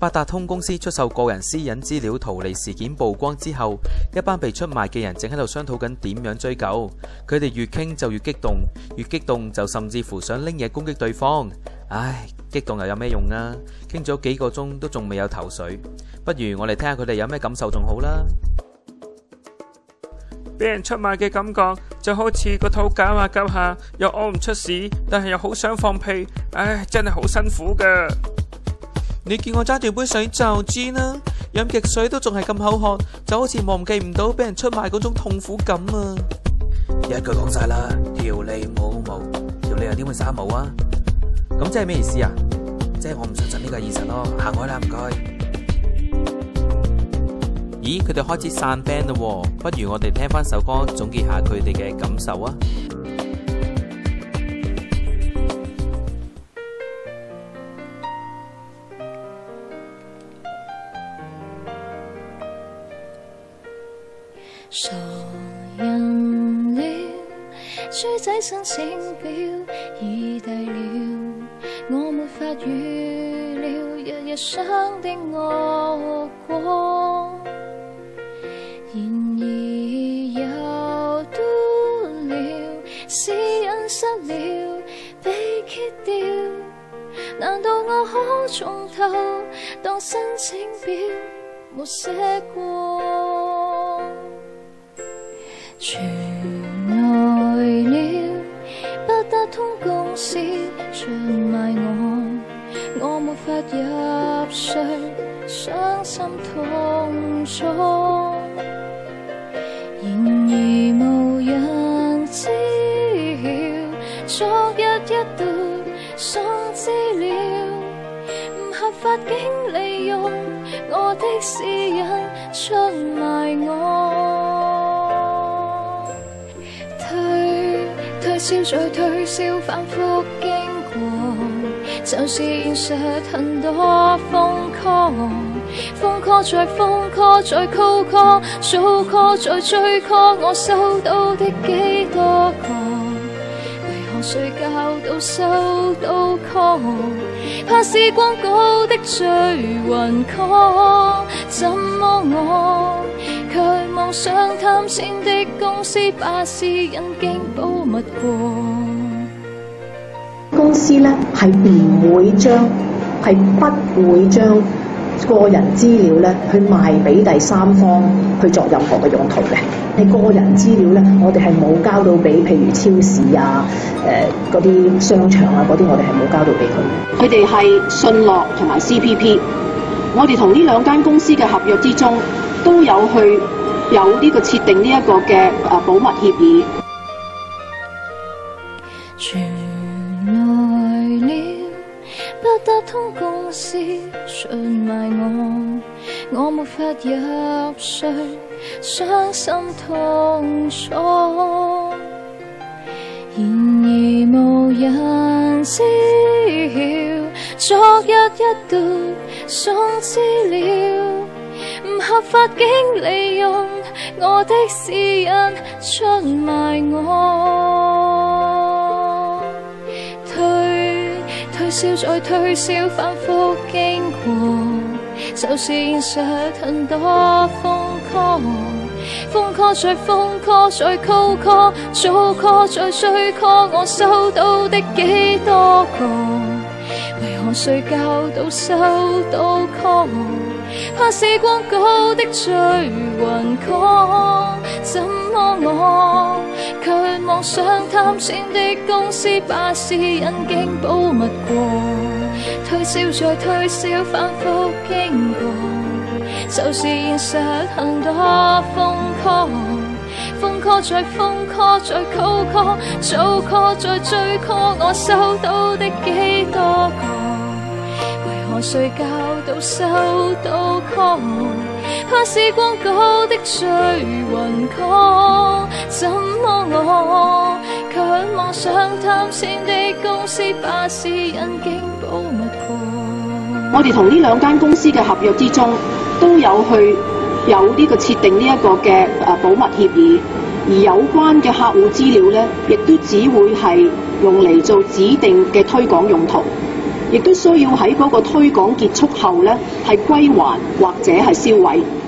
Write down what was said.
八達通公司出售個人私隱資料圖利事件曝光之後，一班被出賣嘅人正喺度商討緊點樣追究。佢哋越傾就越激動，越激動就甚至乎想拎嘢攻擊對方。唉，激動又有咩用啊？傾咗幾個鐘都仲未有頭緒，不如我哋聽下佢哋有咩感受仲好啦。俾人出賣嘅感覺就好似個肚搞下搞下，又屙唔出屎，但係又好想放屁，唉，真係好辛苦噶。你見我揸住杯水就知啦，飲極水都仲係咁口渴，就好似忘記唔到俾人出賣嗰種痛苦感啊！一句講晒啦，條脷冇毛，條脷又點會生毛啊？咁即係咩意思啊？即係我唔相信呢個現實咯，行開啦，唔該。咦，佢哋開始散 band 啦喎，不如我哋聽翻首歌，總結下佢哋嘅感受啊！傻人了，豬仔申請表已遞了，我沒法預料日日傷的惡果，然而又嘟了，私隱失了，被揭掉，難道我可從頭當申請表沒寫過？傳來了八達通公司出賣我沒法入睡，傷心痛楚，然而無人知曉，昨日一度送資料，唔合法經利用我的私隱出賣我。推銷再推銷，反覆經過，就是現實很多瘋狂，瘋狂再瘋狂再 call call， 早 call 再追 call， 我收到的幾多個？為何睡覺都收到 call？ 怕是廣告的最暈 call， 怎麼我卻妄想貪錢的公司把私隱經保密過？公司咧係唔會將，係不會將個人資料咧去賣俾第三方去作任何嘅用途嘅。係個人資料咧，我哋係冇交到俾譬如超市啊、嗰啲商場啊嗰啲，我哋係冇交到俾佢。佢哋係信樂同埋 CPP， 我哋同呢兩間公司嘅合約之中都有呢個設定呢一個嘅保密協議。傳來了八達通公司出賣我沒法入睡，傷心痛楚，然而無人知曉，昨日一度送資料，唔合法經利用我的私隱出賣我。推銷再推銷，反覆經過，就是現實很多瘋狂，瘋狂再瘋狂再 call call， 早 call 再追 call， 我收到的幾多個？為何睡覺都收到 call？ 怕是廣告的最暈 call， 怎麼我卻妄想貪錢的公司把私隱經保密過？推銷再推銷，反覆經過，就是現實很多瘋狂，瘋狂再瘋狂再 call call， 早 call 再追 call， 我收到的幾多個？為何睡覺都收到 call？ 怕是廣告的最暈 call， 怎麼我卻妄想貪錢的公司把私隱經保密過？我哋同呢兩間公司嘅合約之中都有呢個設定呢一個嘅保密協議，而有關嘅客戶資料咧，亦都只會係用嚟做指定嘅推廣用途。亦都需要喺嗰個推廣結束後咧係歸還或者係銷毀。